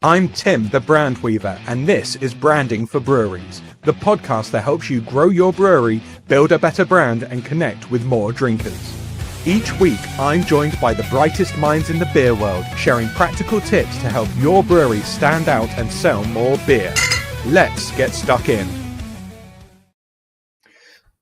I'm Tim, the Brand Weaver, and this is Branding for Breweries, the podcast that helps you grow your brewery, build a better brand, and connect with more drinkers. Each week, I'm joined by the brightest minds in the beer world, sharing practical tips to help your brewery stand out and sell more beer. Let's get stuck in.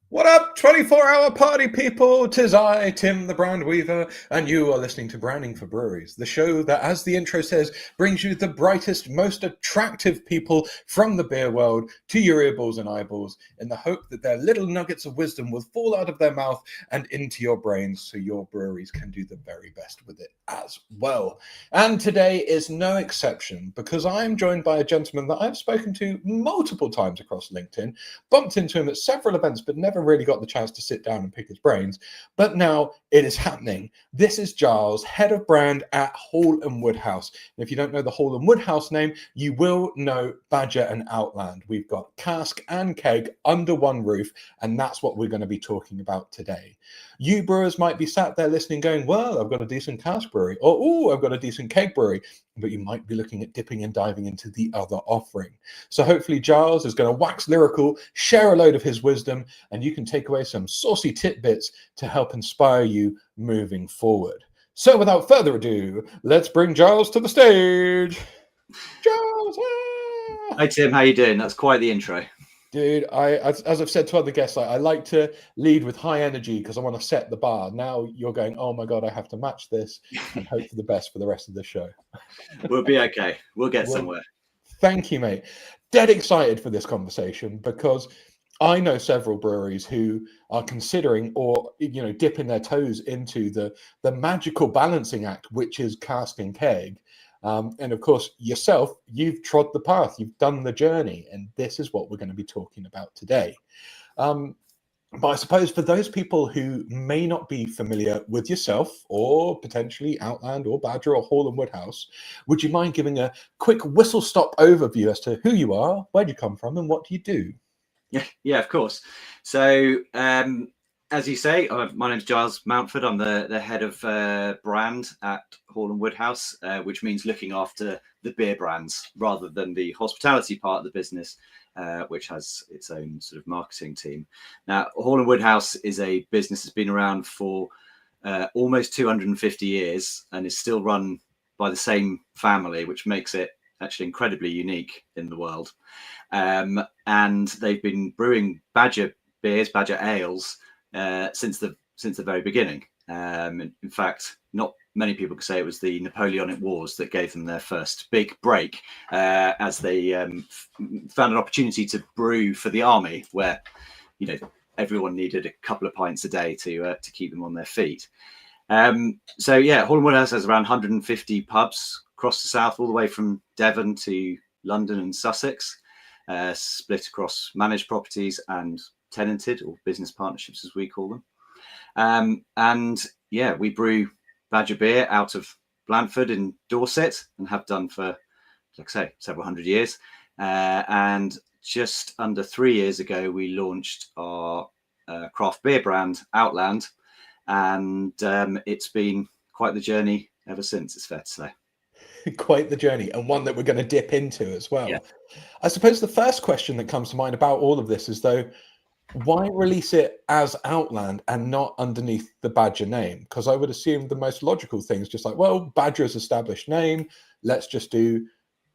What up, 24-hour party people? 'Tis I, Tim the Brand Weaver, and you are listening to Branding for Breweries, the show that, as the intro says, brings you the brightest, most attractive people from the beer world to your earballs and eyeballs in the hope that their little nuggets of wisdom will fall out of their mouth and into your brains so your breweries can do the very best with it as well. And today is no exception because I'm joined by a gentleman that I've spoken to multiple times across LinkedIn, bumped into him at several events, but never really got the chance to sit down and pick his brains. But now it is happening. This is Giles, head of brand at Hall & Woodhouse. And if you don't know the Hall & Woodhouse name, you will know Badger and Outland. We've got Cask and Keg under one roof, and that's what we're going to be talking about today. You brewers might be sat there listening going, well, I've got a decent cask brewery, or, oh, I've got a decent keg brewery, but you might be looking at dipping and diving into the other offering. So hopefully Giles is going to wax lyrical, share a load of his wisdom, and you can take away some saucy tidbits to help inspire you moving forward. So without further ado, let's bring Giles to the stage. Giles! Ah! Hi Tim, how you doing? That's quite the intro. Dude, as I've said to other guests, I like to lead with high energy because I want to set the bar. Now you're going, oh my God, I have to match this and hope for the best for the rest of the show. We'll be okay. We'll get somewhere. Thank you, mate. Dead excited for this conversation because I know several breweries who are considering or, dipping their toes into the magical balancing act, which is cask and keg. And of course, yourself, you've trod the path, you've done the journey, and this is what we're going to be talking about today. But I suppose for those people who may not be familiar with yourself or potentially Outland or Badger or Hall & Woodhouse, would you mind giving a quick whistle-stop overview as to who you are, where do you come from, and what do you do? Yeah, of course. So, as you say, my name's Giles Mountford. I'm the head of brand at Hall & Woodhouse, which means looking after the beer brands rather than the hospitality part of the business, which has its own sort of marketing team. Now, Hall & Woodhouse is a business that's been around for almost 250 years and is still run by the same family, which makes it actually incredibly unique in the world. And they've been brewing Badger beers, Badger ales, since the very beginning. In fact, not many people could say it was the Napoleonic Wars that gave them their first big break, as they found an opportunity to brew for the army, where everyone needed a couple of pints a day to keep them on their feet. So yeah, Hall & Woodhouse has around 150 pubs across the south, all the way from Devon to London and Sussex, split across managed properties and tenanted or business partnerships, as we call them. And yeah, we brew Badger beer out of Blandford in Dorset and have done for, like I say, several hundred years. And just under 3 years ago, we launched our craft beer brand, Outland. And it's been quite the journey ever since, it's fair to say. Quite the journey, and one that we're going to dip into as well. Yeah. I suppose the first question that comes to mind about all of this is, though, why release it as Outland and not underneath the Badger name? Because I would assume the most logical thing is just like, well, Badger is established name, let's just do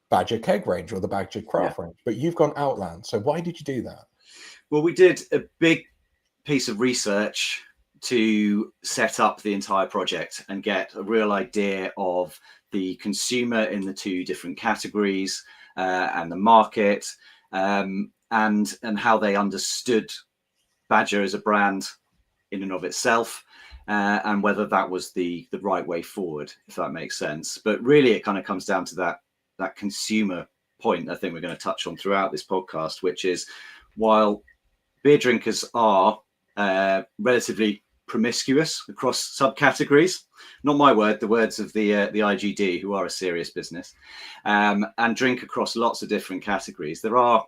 Badger Keg Range or the Badger Craft Range. But you've gone Outland, so why did you do that? Well, we did a big piece of research to set up the entire project and get a real idea of the consumer in the two different categories, and the market, and how they understood Badger as a brand in and of itself, and whether that was the right way forward, if that makes sense. But really, it kind of comes down to that consumer point I think we're going to touch on throughout this podcast, which is, while beer drinkers are relatively promiscuous across subcategories, not my word, the words of the IGD, who are a serious business, and drink across lots of different categories. There are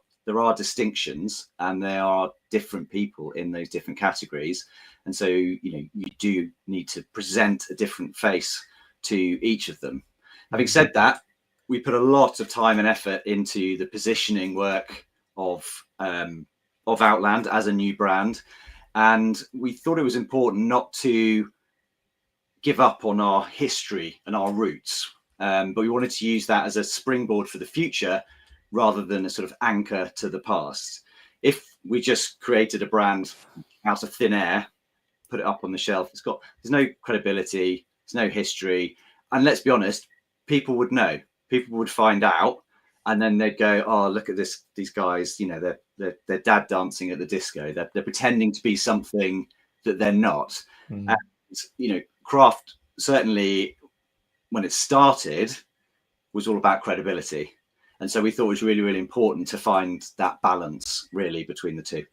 distinctions, and there are different people in those different categories, and so you do need to present a different face to each of them. Having said that, we put a lot of time and effort into the positioning work of Outland as a new brand, and we thought it was important not to give up on our history and our roots, but we wanted to use that as a springboard for the future rather than a sort of anchor to the past. If we just created a brand out of thin air, put it up on the shelf, there's no credibility, there's no history, and let's be honest, people would know, people would find out, and then they'd go, oh, look at these guys, you know, they're dad dancing at the disco, they're pretending to be something that they're not. And you know, craft, certainly when it started, was all about credibility, and so we thought it was really, really important to find that balance really between the two.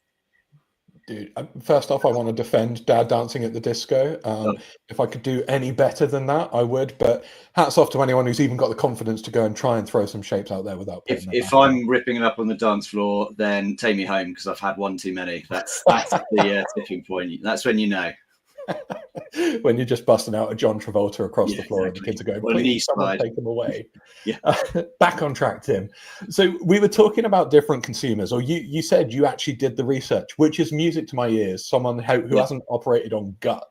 Dude, first off, I want to defend Dad Dancing at the Disco. If I could do any better than that, I would. But hats off to anyone who's even got the confidence to go and try and throw some shapes out there without putting them. If I'm ripping it up on the dance floor, then take me home because I've had one too many. That's the tipping point. That's when you know. When you're just busting out a John Travolta across the floor, exactly. And the kids are going, please, someone take them away. Yeah. Back on track, Tim. So we were talking about different consumers, or you said you actually did the research, which is music to my ears, someone who hasn't operated on gut.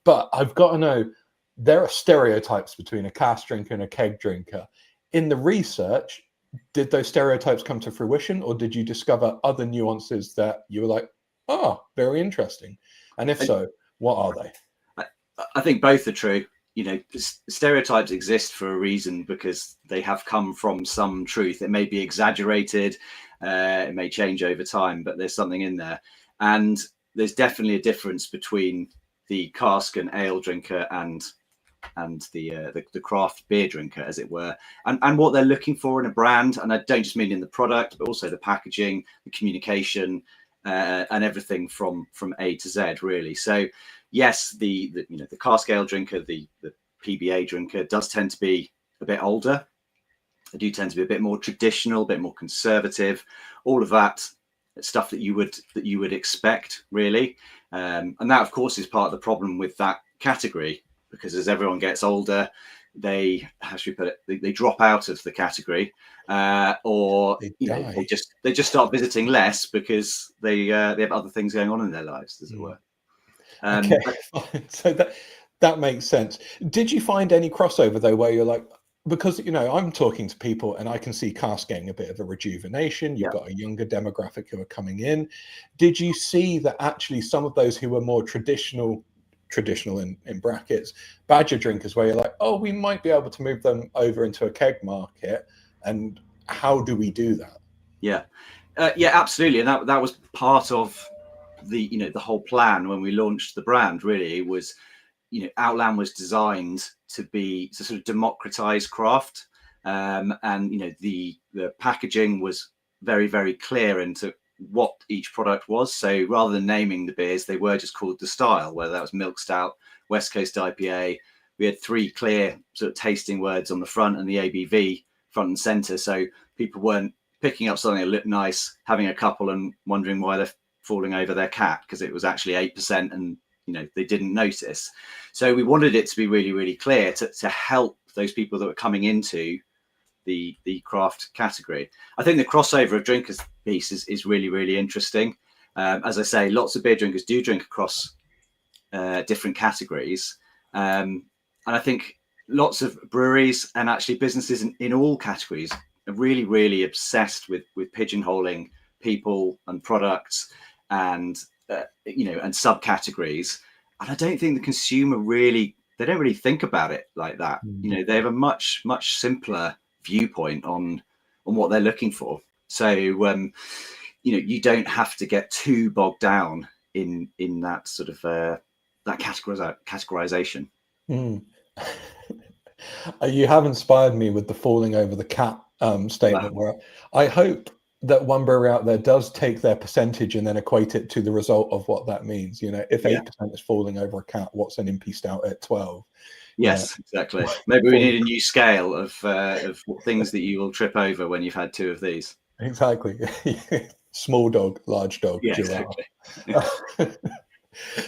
But I've got to know, there are stereotypes between a cask drinker and a keg drinker. In the research, did those stereotypes come to fruition, or did you discover other nuances that you were like, oh, very interesting? And if so, what are they? I think both are true. You know, stereotypes exist for a reason because they have come from some truth. It may be exaggerated, it may change over time, but there's something in there. And there's definitely a difference between the cask and ale drinker and the craft beer drinker, as it were, and what they're looking for in a brand. And I don't just mean in the product, but also the packaging, the communication, and everything from A to Z, really. So yes, the cask ale drinker, the PBA drinker does tend to be a bit older. They do tend to be a bit more traditional, a bit more conservative, all of that stuff that you would expect, really. And that, of course, is part of the problem with that category, because as everyone gets older, they drop out of the category, or they just start visiting less because they have other things going on in their lives, as it were. Okay, so that makes sense. Did you find any crossover though, where you're like, because I'm talking to people and I can see cask getting a bit of a rejuvenation. You've got a younger demographic who are coming in. Did you see that actually some of those who were more traditional in brackets badger drinkers, where you're like, oh, we might be able to move them over into a keg market, and how do we do that? Yeah, absolutely, and that was part of the whole plan when we launched the brand. Really, was Outland was designed to sort of democratize craft, and the packaging was very, very clear into what each product was. So rather than naming the beers, they were just called the style, whether that was milk stout, West Coast IPA. We had 3 clear sort of tasting words on the front and the ABV front and center, so people weren't picking up something that looked nice, having a couple and wondering why they're falling over their cat because it was actually 8% and they didn't notice. So we wanted it to be really, really clear to help those people that were coming into the craft category. I think the crossover of drinkers piece is really, really interesting. As I say, lots of beer drinkers do drink across different categories, and I think lots of breweries and actually businesses in all categories are really, really obsessed with pigeonholing people and products and and subcategories. And I don't think the consumer they don't really think about it like that. They have a much, much simpler viewpoint on what they're looking for. So you don't have to get too bogged down in that sort of that categorization. You have inspired me with the falling over the cat statement. Wow. Where I hope that one brewery out there does take their percentage and then equate it to the result of what that means. If 8% is falling over a cat, what's an impy stout at 12? Yes, exactly. Maybe we need a new scale of things that you will trip over when you've had 2 of these. Exactly. Small dog, large dog. Yeah, exactly.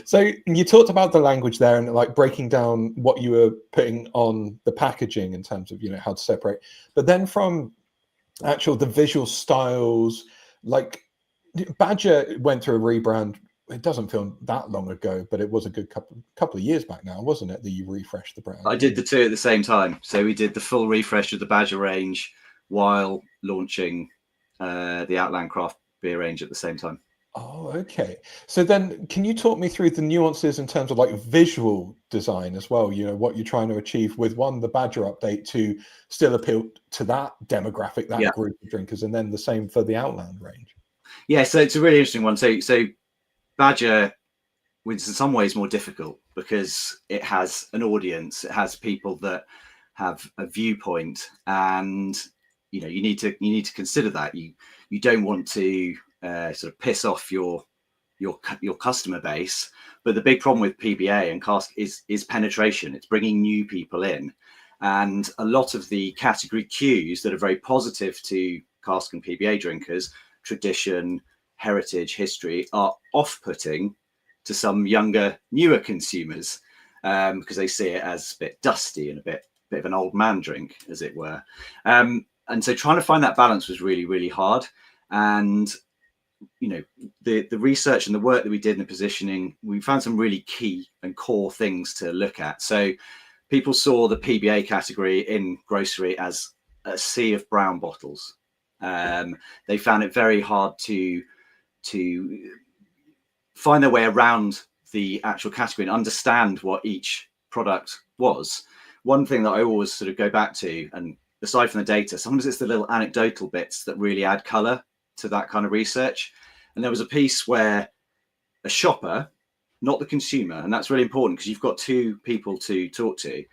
So you talked about the language there and like breaking down what you were putting on the packaging in terms of, you know, how to separate. But then from actual the visual styles, like Badger went through a rebrand. It doesn't feel that long ago, but it was a good couple of years back now, wasn't it? That you refreshed the brand. I did the two at the same time. So we did the full refresh of the Badger range while launching the Outland Craft beer range at the same time. Oh, okay. So then can you talk me through the nuances in terms of like visual design as well? You know, what you're trying to achieve with the Badger update to still appeal to that demographic, that group of drinkers, and then the same for the Outland range. Yeah, so it's a really interesting one. So Badger, which is in some ways more difficult because it has an audience, it has people that have a viewpoint, and you know you need to consider that you don't want to sort of piss off your customer base. But the big problem with PBA and Cask is penetration. It's bringing new people in, and a lot of the category cues that are very positive to Cask and PBA drinkers, tradition, heritage, history, are off-putting to some younger, newer consumers because they see it as a bit dusty and a bit of an old man drink, as it were. And so trying to find that balance was really, really hard. And you know, the research and the work that we did in the positioning, we found some really key and core things to look at. So people saw the PBA category in grocery as a sea of brown bottles. They found it very hard to find their way around the actual category and understand what each product was. One thing that I always sort of go back to, and aside from the data, sometimes it's the little anecdotal bits that really add color to that kind of research. And there was a piece where a shopper, not the consumer, and that's really important because you've got two people to talk to.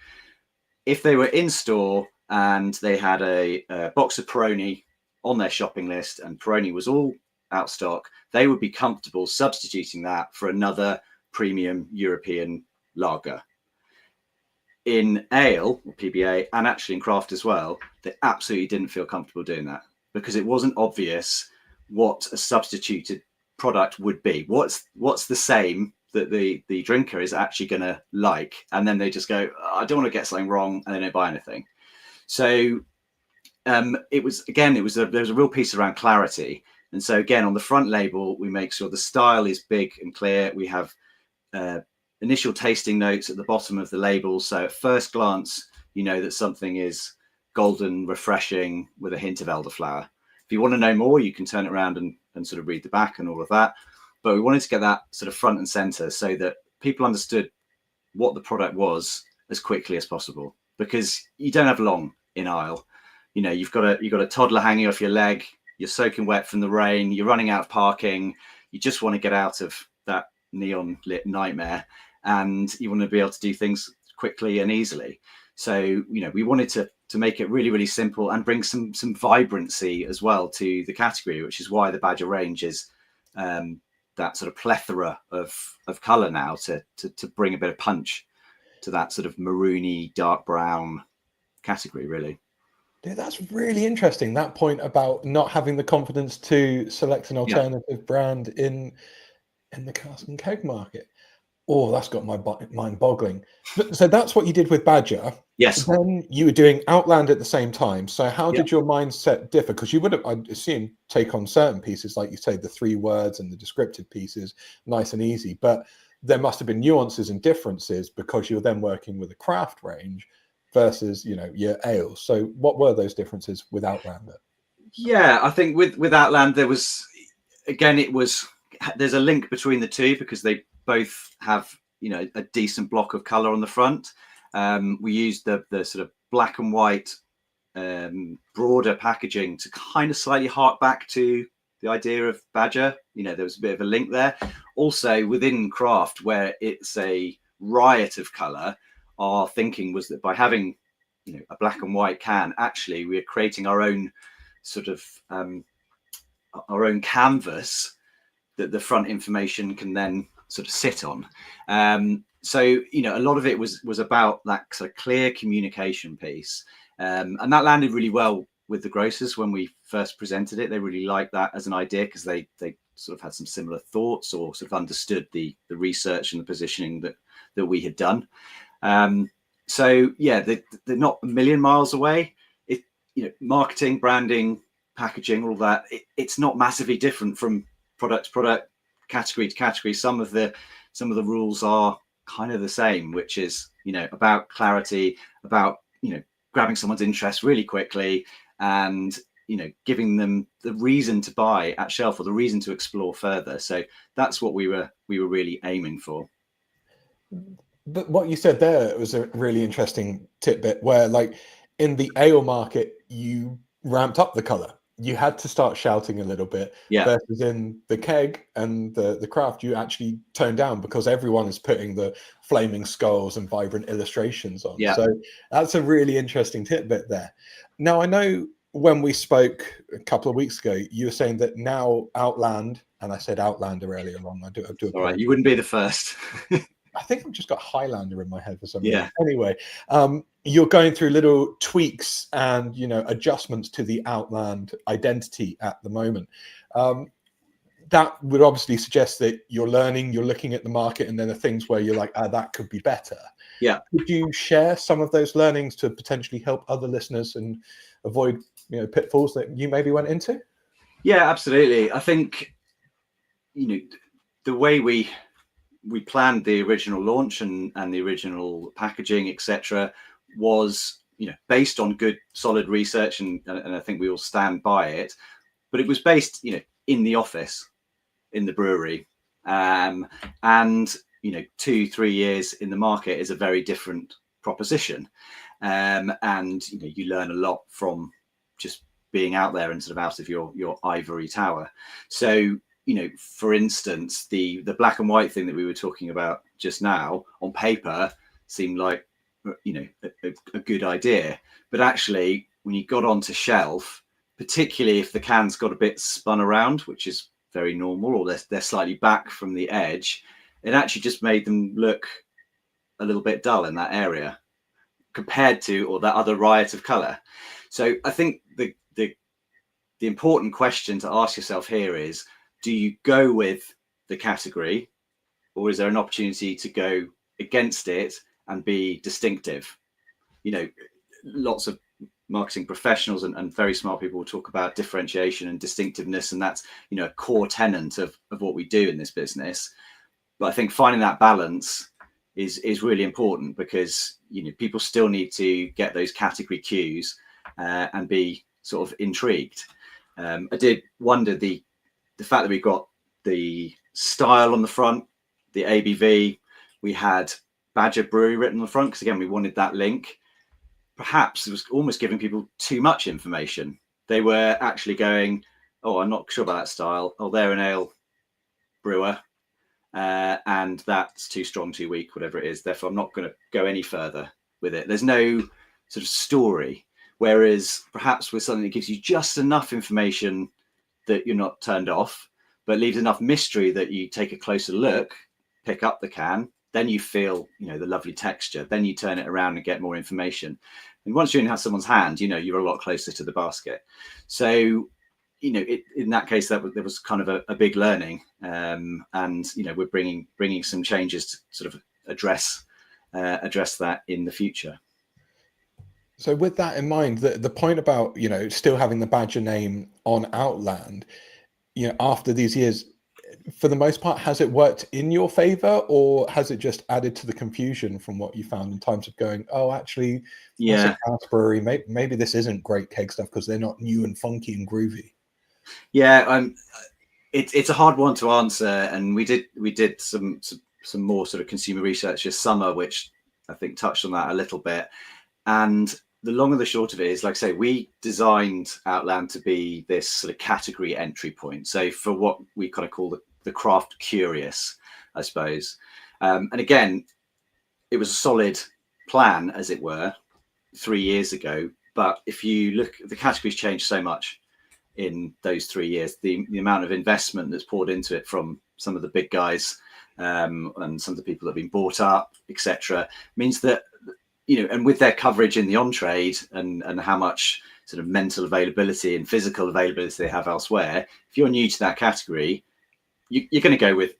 If they were in store and they had a box of Peroni on their shopping list and Peroni was all out stock, they would be comfortable substituting that for another premium European lager. In ale, or PBA, and actually in craft as well, they absolutely didn't feel comfortable doing that because it wasn't obvious what a substituted product would be. What's the same that the drinker is actually going to like? And then they just go, I don't want to get something wrong, and they don't buy anything. So there was a real piece around clarity. And so again, on the front label, we make sure the style is big and clear. We have initial tasting notes at the bottom of the label. So at first glance, you know that something is golden, refreshing with a hint of elderflower. If you want to know more, you can turn it around and sort of read the back and all of that. But we wanted to get that sort of front and center so that people understood what the product was as quickly as possible, because you don't have long in aisle. You know, you've got a toddler hanging off your leg, you're soaking wet from the rain, you're running out of parking, you just want to get out of that neon lit nightmare, and you want to be able to do things quickly and easily. So, you know, we wanted to make it really, really simple and bring some vibrancy as well to the category, which is why the Badger range is that sort of plethora of color now to bring a bit of punch to that sort of maroony, dark brown category, really. Dude, that's really interesting. That point about not having the confidence to select an alternative brand in the cask and keg market. Oh, that's got my mind boggling. So that's what you did with Badger. Yes. Then you were doing Outland at the same time. So how did your mindset differ? Because you would have, I'd assume, take on certain pieces, like you say, the 3 words and the descriptive pieces, nice and easy. But there must have been nuances and differences because you're then working with a craft range versus, you know, your ale. So what were those differences with Outland? Yeah, I think with Outland, there was, again, there's a link between the two because they both have, you know, a decent block of color on the front. We used the sort of black and white broader packaging to kind of slightly hark back to the idea of Badger. You know, there was a bit of a link there. Also within craft, where it's a riot of color, our thinking was that by having, you know, a black and white can, actually we're creating our own sort of our own canvas that the front information can then sort of sit on. So, you know, a lot of it was about that sort of clear communication piece. And that landed really well with the grocers when we first presented it. They really liked that as an idea because they sort of had some similar thoughts or sort of understood the research and the positioning that we had done. So yeah, they're not a million miles away. Marketing, branding, packaging, all that, it's not massively different from product to product, category to category. Some of the rules are kind of the same, which is, about clarity, about, grabbing someone's interest really quickly, and, giving them the reason to buy at shelf or the reason to explore further. So that's what we were really aiming for. But what you said there was a really interesting tidbit where, like, in the ale market, you ramped up the color. You had to start shouting a little bit, Yeah. versus in the keg and the craft, you actually tone down because everyone is putting the flaming skulls and vibrant illustrations on. Yeah. So that's a really interesting tidbit there. Now, I know when we spoke a couple of weeks ago, you were saying that now Outland, and I said Outlander earlier on. I do All right, you wouldn't be the first. I think I've just got Highlander in my head for some Yeah. reason. Anyway, you're going through little tweaks and adjustments to the Outland identity at the moment. That would obviously suggest that you're learning, you're looking at the market, and then there are things where you're like, that could be better. Yeah. Could you share some of those learnings to potentially help other listeners and avoid pitfalls that you maybe went into? Yeah, absolutely. I think the way we planned the original launch and the original packaging, etc., was based on good solid research, and I think we all stand by it. But it was based in the office, in the brewery, and 2-3 years in the market is a very different proposition, and you learn a lot from just being out there and sort of out of your ivory tower. So for instance, the black and white thing that we were talking about just now on paper seemed like a good idea, but actually when you got onto shelf, particularly if the cans got a bit spun around, which is very normal, or they're slightly back from the edge, it actually just made them look a little bit dull in that area compared to or that other riot of color. So I think the important question to ask yourself here is, do you go with the category, or is there an opportunity to go against it and be distinctive? Lots of marketing professionals and very smart people will talk about differentiation and distinctiveness, and that's a core tenet of what we do in this business. But I think finding that balance is really important, because people still need to get those category cues and be sort of intrigued. I did wonder the fact that we got the style on the front, the ABV, we had Badger Brewery written on the front, because again, we wanted that link. Perhaps it was almost giving people too much information. They were actually going, oh, I'm not sure about that style. Oh, they're an ale brewer, and that's too strong, too weak, whatever it is. Therefore, I'm not going to go any further with it. There's no sort of story. Whereas perhaps with something that gives you just enough information that you're not turned off, but leaves enough mystery that you take a closer look, pick up the can, then you feel, the lovely texture. Then you turn it around and get more information. And once you're in someone's hand, you're a lot closer to the basket. So, in that case, there was kind of a big learning, and we're bringing some changes to sort of address that in the future. So with that in mind, the point about, still having the Badger name on Outland, after these years, for the most part, has it worked in your favor, or has it just added to the confusion from what you found in terms of going, oh, actually, yeah, Cask brewery, maybe this isn't great keg stuff because they're not new and funky and groovy? Yeah, it's a hard one to answer, and we did some more sort of consumer research this summer, which I think touched on that a little bit. And the long and the short of it is, like I say, we designed Outland to be this sort of category entry point. So for what we kind of call the craft curious, I suppose. And again, it was a solid plan, as it were, 3 years ago. But if you look, the category's changed so much in those 3 years. The amount of investment that's poured into it from some of the big guys and some of the people that have been bought up, etc., means that, and with their coverage in the on-trade and how much sort of mental availability and physical availability they have elsewhere, if you're new to that category, you're going to go with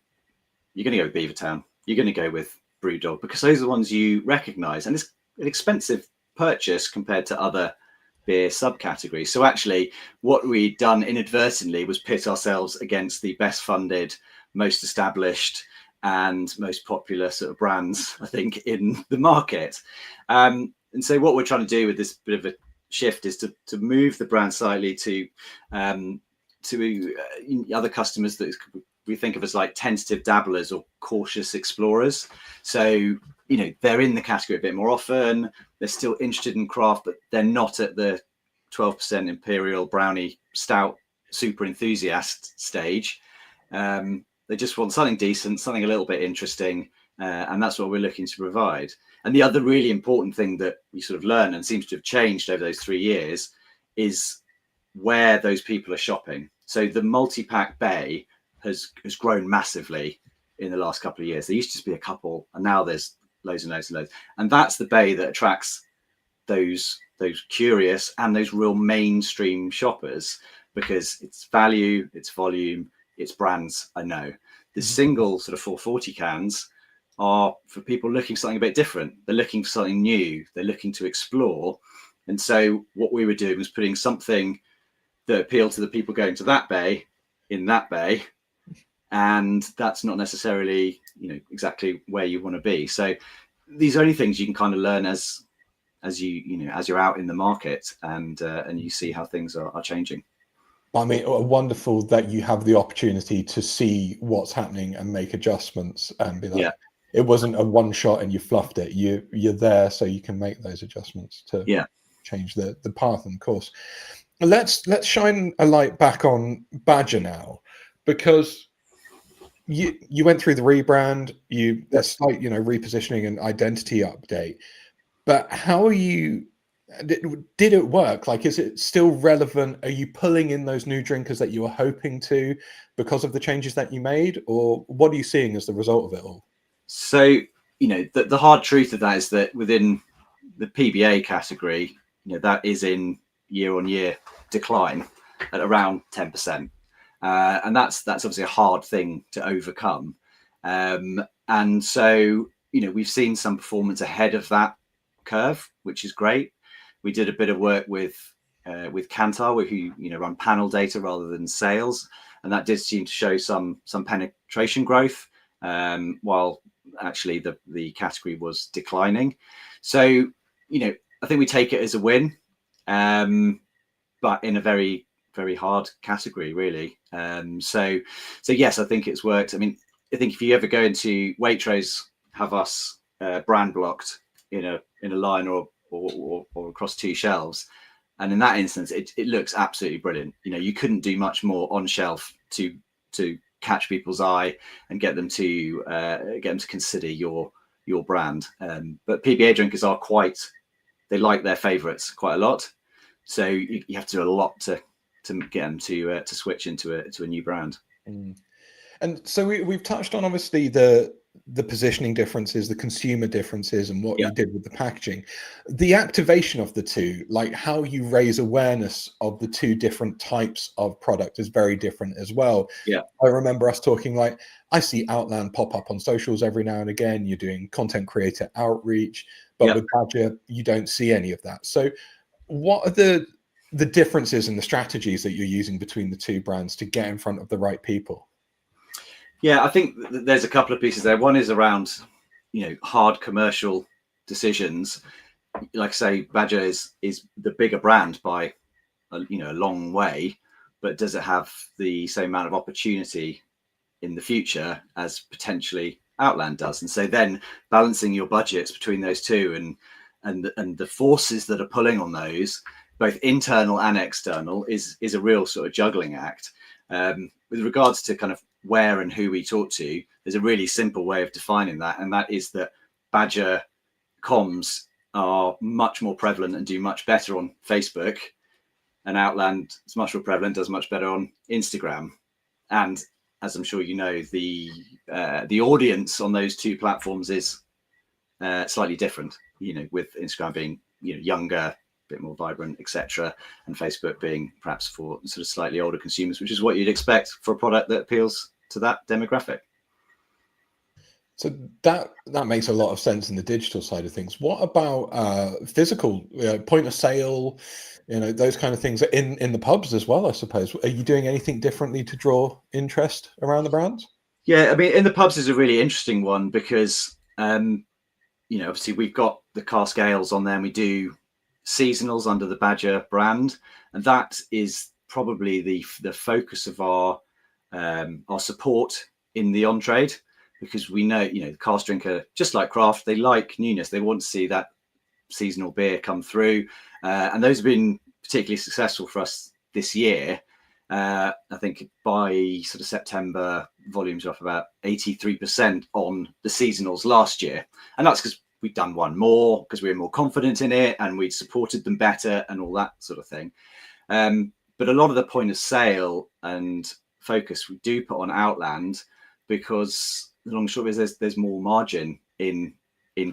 Beavertown. You're going to go with Brewdog because those are the ones you recognise, and it's an expensive purchase compared to other beer subcategories. So actually, what we'd done inadvertently was pit ourselves against the best funded, most established, and most popular sort of brands, I think, in the market. And so what we're trying to do with this bit of a shift is to move the brand slightly to other customers that we think of as like tentative dabblers or cautious explorers. So, they're in the category a bit more often. They're still interested in craft, but they're not at the 12% Imperial Brownie Stout super enthusiast stage. They just want something decent, something a little bit interesting. And that's what we're looking to provide. And the other really important thing that we sort of learned and seems to have changed over those 3 years is where those people are shopping. So the multi-pack bay has grown massively in the last couple of years. There used to be a couple, and now there's loads and loads and loads. And that's the bay that attracts those curious and those real mainstream shoppers, because it's value, it's volume, it's brands I know. The single sort of 440 cans are for people looking for something a bit different. They're looking for something new. They're looking to explore. And so what we were doing was putting something that appealed to the people going to that bay in that bay. And that's not necessarily, exactly where you want to be. So these are only things you can kind of learn as you're out in the market and you see how things are changing. I mean, wonderful that you have the opportunity to see what's happening and make adjustments and be like, it wasn't a one shot and you fluffed it. You're there so you can make those adjustments to change the path and course. Let's shine a light back on Badger now, because you went through the rebrand, a slight repositioning and identity update. But how are you? Did it work? Like, is it still relevant? Are you pulling in those new drinkers that you were hoping to because of the changes that you made, or what are you seeing as the result of it all? So, the hard truth of that is that within the PBA category, that is in year-on-year decline at around 10%. And that's obviously a hard thing to overcome. And so, we've seen some performance ahead of that curve, which is great. We did a bit of work with Kantar, who run panel data rather than sales, and that did seem to show some penetration growth, while actually the category was declining. So I think we take it as a win, but in a very, very hard category, really. So yes, I think it's worked. I mean, I think if you ever go into Waitrose, have us brand blocked in a line or across two shelves, and in that instance it looks absolutely brilliant. You couldn't do much more on shelf to catch people's eye and get them to consider your brand. But PBA drinkers are they like their favorites quite a lot, so you have to do a lot to get them to switch into a new brand. And so we've touched on obviously the positioning differences, the consumer differences, and what you did with the packaging. The activation of the two, like how you raise awareness of the two different types of product, is very different as well. I remember us talking, like, I see Outland pop up on socials every now and again. You're doing content creator outreach, but with Badger you don't see any of that. So what are the differences in the strategies that you're using between the two brands to get in front of the right people? Yeah, I think there's a couple of pieces there. One is around, hard commercial decisions. Like I say, Badger is the bigger brand by a long way, but does it have the same amount of opportunity in the future as potentially Outland does? And so then balancing your budgets between those two and the forces that are pulling on those, both internal and external, is a real sort of juggling act. With regards to kind of where and who we talk to, there's a really simple way of defining that, and that is that Badger comms are much more prevalent and do much better on Facebook, and Outland is much more prevalent, does much better on Instagram. And as I'm sure you know, the audience on those two platforms is slightly different, with Instagram being younger, bit more vibrant, etc., and Facebook being perhaps for sort of slightly older consumers, which is what you'd expect for a product that appeals to that demographic. So that makes a lot of sense in the digital side of things. What about physical, point of sale, those kind of things in the pubs as well, I suppose? Are you doing anything differently to draw interest around the brands? Yeah, I mean, in the pubs is a really interesting one because, obviously we've got the cask ales on there and we do seasonals under the Badger brand. And that is probably the focus of our support in the on-trade, because we know, the cask drinker, just like craft, they like newness. They want to see that seasonal beer come through. And those have been particularly successful for us this year. I think by sort of September, volumes are up about 83% on the seasonals last year. And that's because we've done one more, because we were more confident in it and we'd supported them better and all that sort of thing. But a lot of the point of sale and focus we do put on Outland, because the long and short is there's more margin in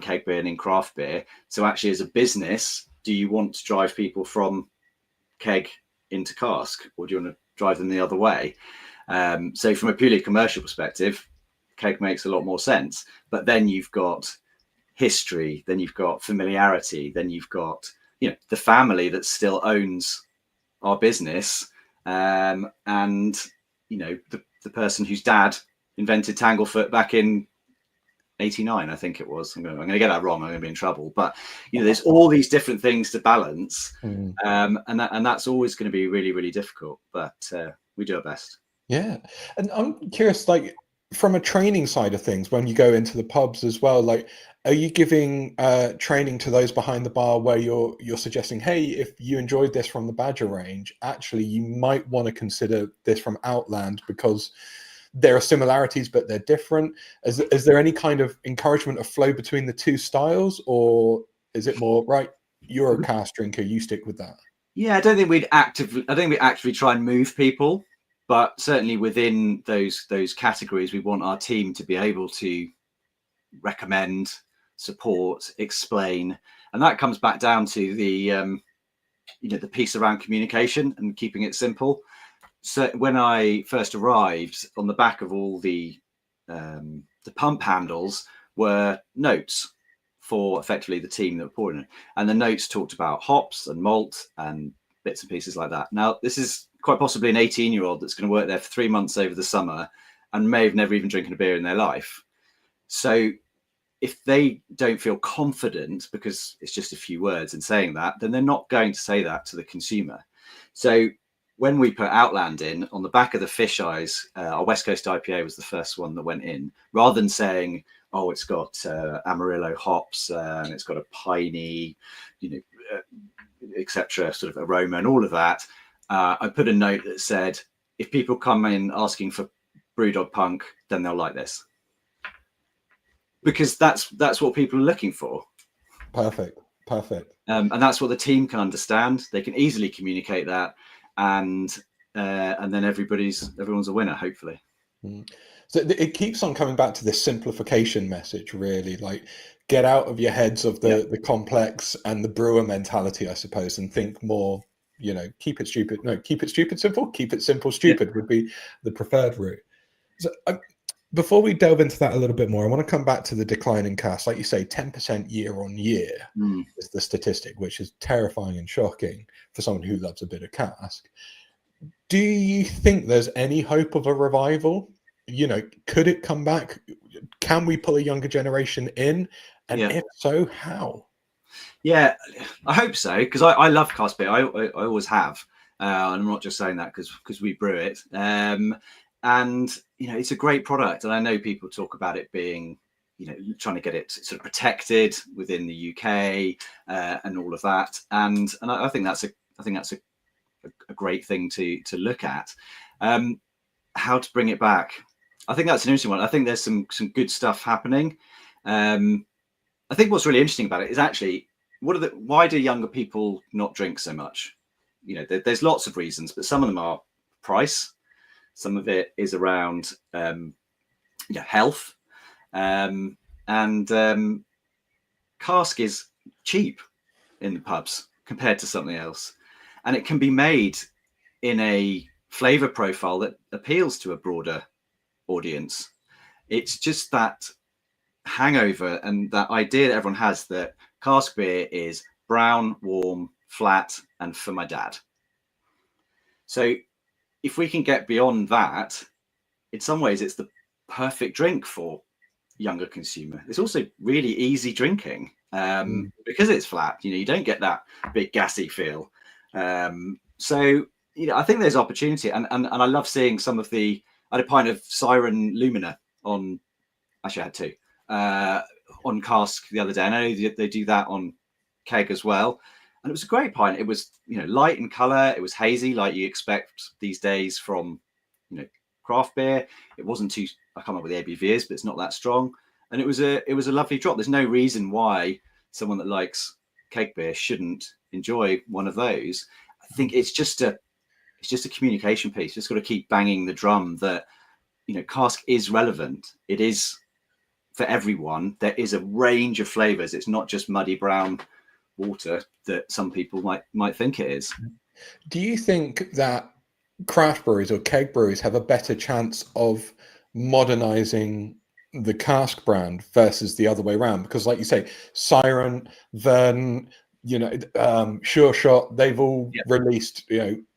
keg beer and in craft beer. So actually, as a business, do you want to drive people from keg into cask, or do you want to drive them the other way? So from a purely commercial perspective, keg makes a lot more sense. But then you've got history, then you've got familiarity, then you've got the family that still owns our business, and the person whose dad invented Tanglefoot back in 89, I think it was. I'm going to get that wrong. I'm going to be in trouble. But there's all these different things to balance, and that's always going to be really, really difficult. But we do our best. Yeah, and I'm curious, like from a training side of things, when you go into the pubs as well, like, are you giving training to those behind the bar where you're suggesting, hey, if you enjoyed this from the Badger range, actually you might want to consider this from Outland because there are similarities, but they're different. Is there any kind of encouragement of flow between the two styles, or is it more, right, you're a cask drinker, you stick with that? Yeah, I don't think we actively try and move people, but certainly within those categories, we want our team to be able to recommend, support, explain, and that comes back down to the the piece around communication and keeping it simple. So when I first arrived, on the back of all the pump handles were notes for effectively the team that were pouring it, and the notes talked about hops and malt and bits and pieces like that. Now, this is quite possibly an 18-year-old that's going to work there for 3 months over the summer and may have never even drinking a beer in their life. So if they don't feel confident because it's just a few words in saying that, then they're not going to say that to the consumer. So when we put Outland in, on the back of the fish eyes, our West Coast IPA was the first one that went in. Rather than saying, oh, it's got Amarillo hops and it's got a piney, etc. sort of aroma and all of that, I put a note that said, if people come in asking for Brewdog Punk, then they'll like this. Because that's what people are looking for. Perfect. And that's what the team can understand. They can easily communicate that, and then everyone's a winner, hopefully. So it keeps on coming back to this simplification message, really. Like, get out of your heads of the complex and the brewer mentality, I suppose, and think more. Keep it stupid. No, keep it stupid simple. Keep it simple stupid would be the preferred route. So before we delve into that a little bit more, I want to come back to the decline in cask. Like you say, 10% year on year is the statistic, which is terrifying and shocking for someone who loves a bit of cask. Do you think there's any hope of a revival? Could it come back? Can we pull a younger generation in? And if so, how? Yeah, I hope so, because I love cask beer. I always have. And I'm not just saying that because we brew it. And it's a great product, and I know people talk about it being, trying to get it sort of protected within the UK and all of that. And I think that's a great thing to look at. How to bring it back? I think that's an interesting one. I think there's some good stuff happening. I think what's really interesting about it is actually why do younger people not drink so much? There's lots of reasons, but some of them are price. Some of it is around health, and cask is cheap in the pubs compared to something else, and it can be made in a flavour profile that appeals to a broader audience. It's just that hangover and that idea that everyone has that cask beer is brown, warm, flat, and for my dad. So if we can get beyond that, in some ways it's the perfect drink for younger consumer. It's also really easy drinking because it's flat. You don't get that big gassy feel. So I think there's opportunity, and I love seeing some of the. I had a pint of Siren Lumina on. Actually, I had two on cask the other day. I know they do that on keg as well, and it was a great pint. It was light in colour. It was hazy, like you expect these days from craft beer. It wasn't too. I can't remember what the ABV is, but it's not that strong. And it was a lovely drop. There's no reason why someone that likes keg beer shouldn't enjoy one of those. I think it's just a communication piece. Just got to keep banging the drum that cask is relevant. It is for everyone. There is a range of flavors. It's not just muddy brown water that some people might think it is. Do you think that craft breweries or keg breweries have a better chance of modernizing the cask brand versus the other way around? Because like you say, Siren, Vern, Sure Shot, they've all released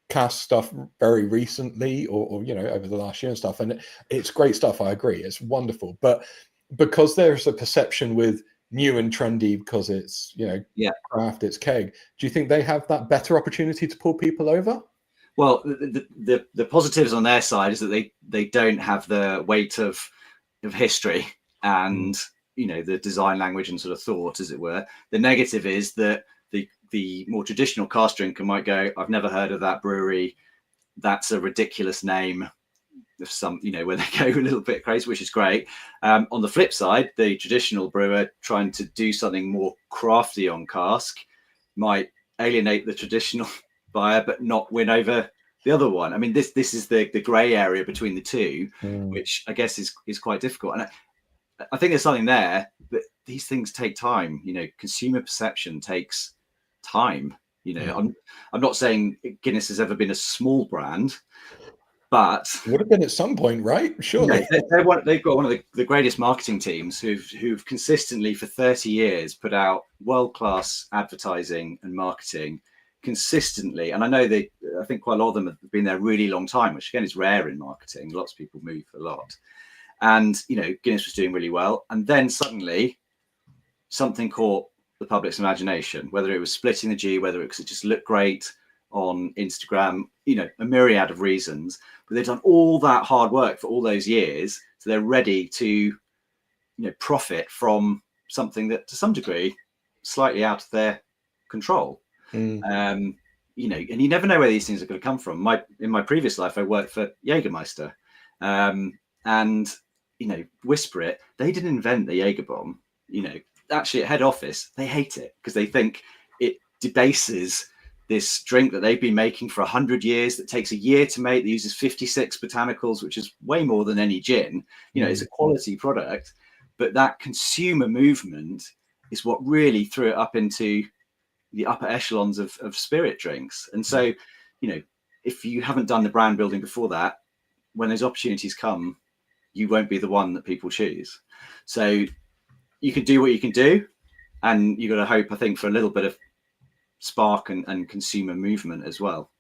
cask stuff very recently or over the last year and stuff, and it's great stuff. I agree, it's wonderful, but because there's a perception with new and trendy because it's craft, it's keg, do you think they have that better opportunity to pull people over? Well, the positives on their side is that they don't have the weight of history and the design language and sort of thought, as it were. The negative is that the more traditional cask drinker might go, I've never heard of that brewery. That's a ridiculous name. Of some, where they go a little bit crazy, which is great. On the flip side, the traditional brewer trying to do something more crafty on cask might alienate the traditional buyer, but not win over the other one. I mean, this is the grey area between the two, which I guess is quite difficult. And I think there's something there, but these things take time. Consumer perception takes time. I'm not saying Guinness has ever been a small brand, but it would have been at some point, right? Surely. They've got one of the greatest marketing teams who've consistently for 30 years put out world-class advertising and marketing consistently. And I think quite a lot of them have been there a really long time, which again is rare in marketing. Lots of people move a lot. And, Guinness was doing really well. And then suddenly something caught the public's imagination, whether it was splitting the G, whether it just looked great on Instagram, a myriad of reasons. But they've done all that hard work for all those years. So they're ready to, profit from something that to some degree, slightly out of their control. And you never know where these things are going to come from. In my previous life, I worked for Jägermeister, and Whisper It. They didn't invent the Jaeger bomb. Actually, at head office, they hate it because they think it debases this drink that they've been making for 100 years that takes a year to make, that uses 56 botanicals, which is way more than any gin. It's a quality product, but that consumer movement is what really threw it up into the upper echelons of spirit drinks. And so, if you haven't done the brand building before that, when those opportunities come, you won't be the one that people choose. So you can do what you can do, and you got to hope, I think, for a little bit of spark and consumer movement as well.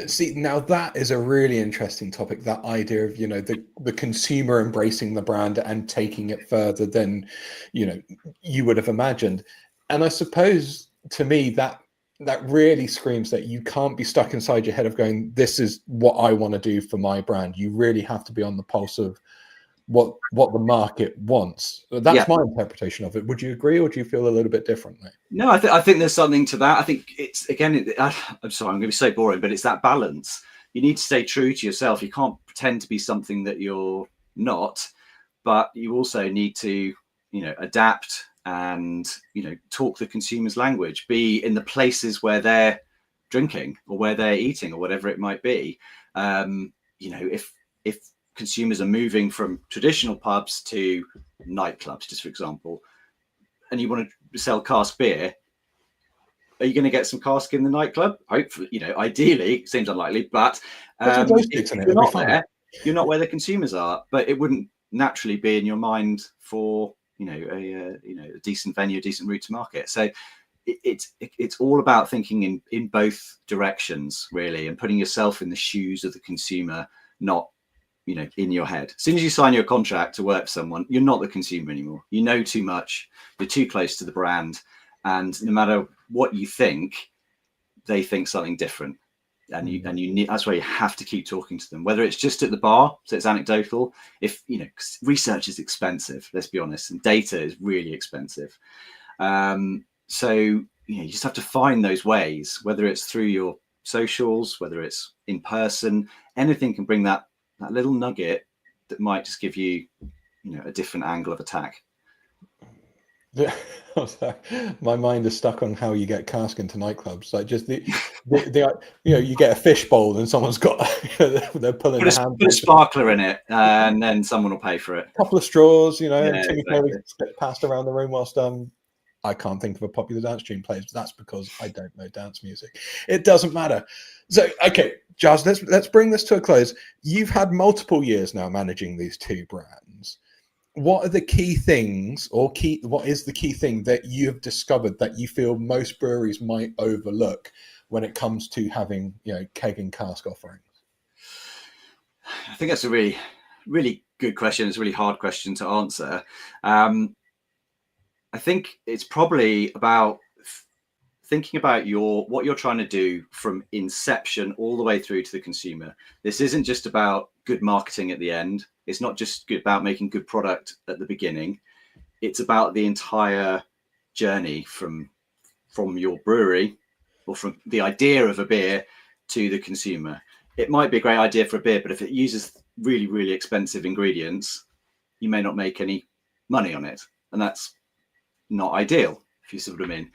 See, now that is a really interesting topic, that idea of the consumer embracing the brand and taking it further than you would have imagined. And I suppose to me that really screams that you can't be stuck inside your head of going, this is what I want to do for my brand. You really have to be on the pulse of what the market wants. That's my interpretation of it. Would you agree, or do you feel a little bit differently? No, I think there's something to that. I think it's, again, I'm sorry, I'm going to be so boring, but it's that balance. You need to stay true to yourself. You can't pretend to be something that you're not, but you also need to, adapt and, talk the consumer's language, be in the places where they're drinking or where they're eating or whatever it might be. If consumers are moving from traditional pubs to nightclubs, just for example, and you want to sell cask beer, are you going to get some cask in the nightclub? Hopefully, ideally, it seems unlikely, but if you're not there, you're not where the consumers are. But it wouldn't naturally be in your mind for a decent venue, a decent route to market. So it's all about thinking in both directions, really, and putting yourself in the shoes of the consumer, not in your head. As soon as you sign your contract to work for someone, you're not the consumer anymore. You know too much. You're too close to the brand, and no matter what you think, they think something different. And you need, that's why you have to keep talking to them, whether it's just at the bar, so it's anecdotal. If research is expensive, let's be honest, and data is really expensive. So you just have to find those ways, whether it's through your socials, whether it's in person. Anything can bring that little nugget that might just give you, a different angle of attack. My mind is stuck on how you get Cask into nightclubs. Like just the you get a fish bowl and someone's got they're pulling put a sparkler in it, and then someone will pay for it. A couple of straws, and Timmy exactly. Passed around the room whilst I can't think of a popular dance tune plays, but that's because I don't know dance music. It doesn't matter. So, okay, Giles, let's bring this to a close. You've had multiple years now managing these two brands. What are the key things, what is the key thing that you have discovered that you feel most breweries might overlook when it comes to having, keg and cask offerings? I think that's a really, really good question. It's a really hard question to answer. I think it's probably about thinking about what you're trying to do from inception all the way through to the consumer. This isn't just about good marketing at the end. It's not just about making good product at the beginning. It's about the entire journey from your brewery, or from the idea of a beer to the consumer. It might be a great idea for a beer, but if it uses really, really expensive ingredients, you may not make any money on it. And that's not ideal, if you see what I mean.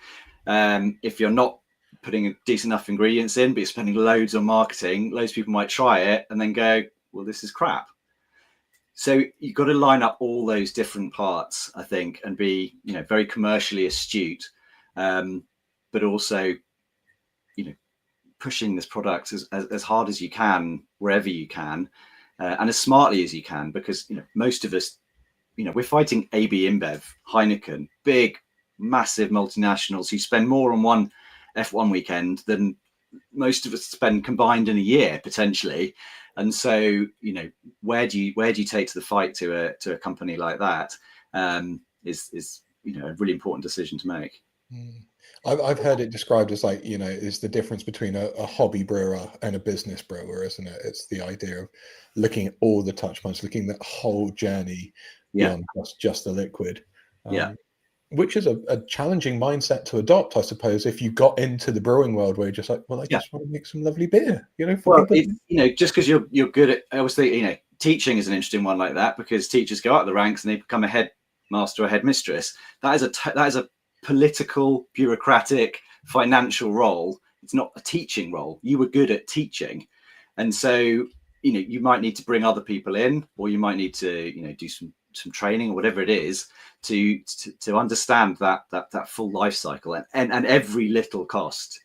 If you're not putting decent enough ingredients in, but you're spending loads on marketing, loads of people might try it and then go, well, this is crap. So you've got to line up all those different parts, I think, and be, very commercially astute, but also, pushing this product as hard as you can, wherever you can, and as smartly as you can, because, most of us, we're fighting AB InBev, Heineken, big, massive multinationals who spend more on one F1 weekend than most of us spend combined in a year, potentially. And so, where do you take to the fight to a company like that? Is a really important decision to make. I've heard it described as like, is the difference between a hobby brewer and a business brewer, isn't it? It's the idea of looking at all the touch points, looking at that whole journey beyond just the liquid. Which is a challenging mindset to adopt, I suppose, if you got into the brewing world where you're just like, well, I just want to make some lovely beer, for people. Just because you're good at, obviously, teaching is an interesting one like that, because teachers go up the ranks and they become a headmaster or headmistress. That is a political, bureaucratic, financial role. It's not a teaching role. You were good at teaching. And so, you might need to bring other people in, or you might need to, do some training or whatever it is to understand that full life cycle and every little cost.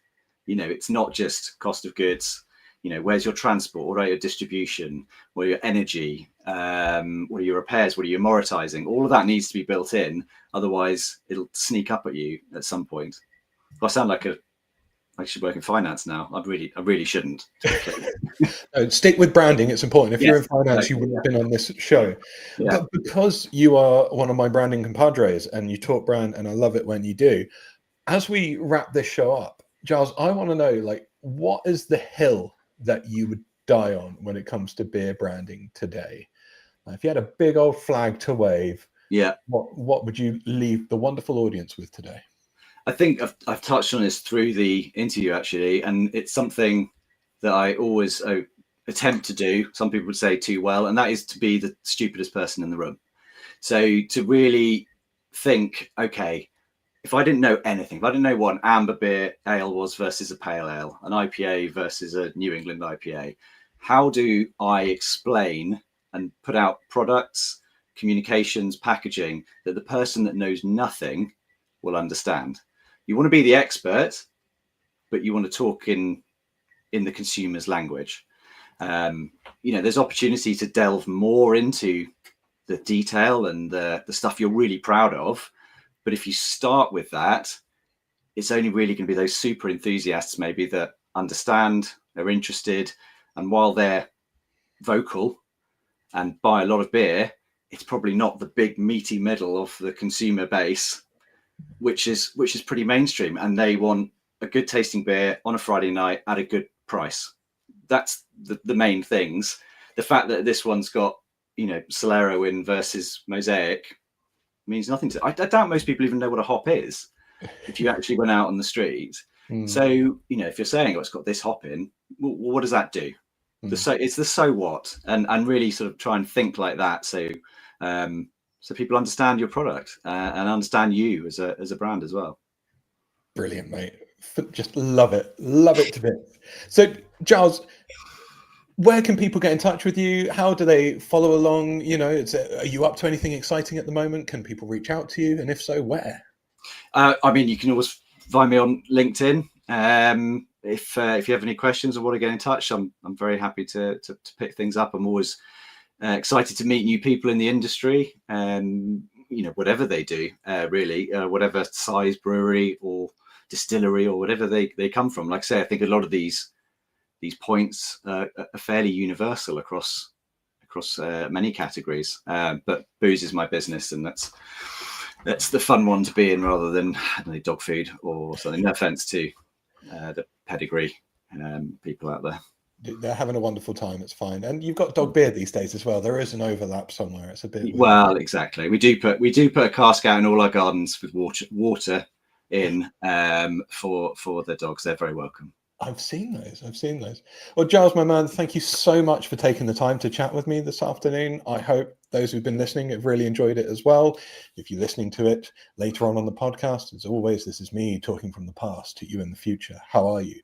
It's not just cost of goods. Where's your transport, what are your distribution, what are your energy, what are your repairs, what are you amortizing? All of that needs to be built in, otherwise it'll sneak up at you at some point. I sound like I should work in finance now. I really shouldn't. Stick with branding. It's important. If you're in finance, you wouldn't have been on this show. Yeah. But because you are one of my branding compadres and you talk brand, and I love it when you do, as we wrap this show up, Giles, I want to know, what is the hill that you would die on when it comes to beer branding today? If you had a big old flag to wave, what would you leave the wonderful audience with today? I think I've touched on this through the interview, actually, and it's something that I always attempt to do. Some people would say too well, and that is to be the stupidest person in the room. So to really think, okay, if I didn't know anything, if I didn't know what an amber beer ale was versus a pale ale, an IPA versus a New England IPA, how do I explain and put out products, communications, packaging that the person that knows nothing will understand? You want to be the expert, but you want to talk in the consumer's language. There's opportunity to delve more into the detail and the stuff you're really proud of. But if you start with that, it's only really going to be those super enthusiasts maybe that understand, they're interested, and while they're vocal and buy a lot of beer, it's probably not the big meaty middle of the consumer base, which is pretty mainstream, and they want a good tasting beer on a Friday night at a good price. That's the main things. The fact that this one's got, Solero in versus Mosaic means nothing to. I doubt most people even know what a hop is if you actually went out on the street. So, if you're saying, it's got this hop in, well, what does that do? It's the so what, and really sort of try and think like that. So people understand your product and understand you as a brand as well. Brilliant, mate. Just love it to bits. So Giles, where can people get in touch with you? How do they follow along? Are you up to anything exciting at the moment? Can people reach out to you? And if so, where? You can always find me on LinkedIn. If you have any questions or want to get in touch, I'm very happy to pick things up. I'm always excited to meet new people in the industry, whatever they do, really, whatever size brewery or distillery or whatever they come from. Like I say, I think a lot of these points are fairly universal across many categories. But booze is my business, and that's the fun one to be in, rather than dog food or something. No offense to the pedigree people out there. They're having a wonderful time. It's fine. And you've got dog beer these days as well. There is an overlap somewhere. It's a bit weird. Well, exactly. We do put a cask out in all our gardens with water in for the dogs. They're very welcome. I've seen those. Well, Giles, my man, thank you so much for taking the time to chat with me this afternoon. I hope those who've been listening have really enjoyed it as well. If you're listening to it later on the podcast, as always, this is me talking from the past to you in the future. How are you?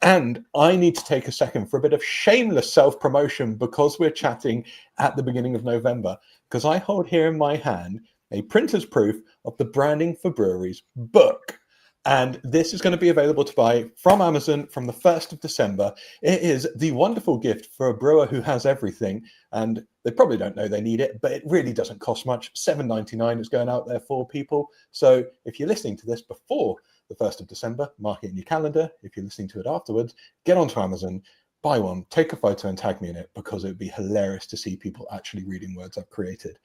And I need to take a second for a bit of shameless self-promotion, because we're chatting at the beginning of November, because I hold here in my hand a printer's proof of the Branding for Breweries book. And this is going to be available to buy from Amazon from the 1st of December. It is the wonderful gift for a brewer who has everything. And they probably don't know they need it, but it really doesn't cost much. $7.99 is going out there for people. So if you're listening to this before the 1st of December, mark it in your calendar. If you're listening to it afterwards, get onto Amazon, buy one, take a photo and tag me in it, because it would be hilarious to see people actually reading words I've created.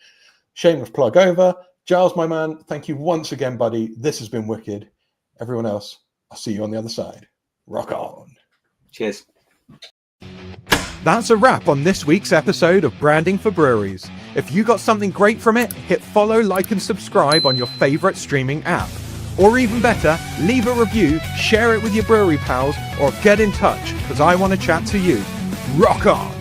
Shameless plug over. Giles, my man, thank you once again, buddy. This has been wicked. Everyone else, I'll see you on the other side. Rock on. Cheers. That's a wrap on this week's episode of Branding for Breweries. If you got something great from it, hit follow, like, and subscribe on your favorite streaming app. Or even better, leave a review, share it with your brewery pals, or get in touch, because I want to chat to you. Rock on.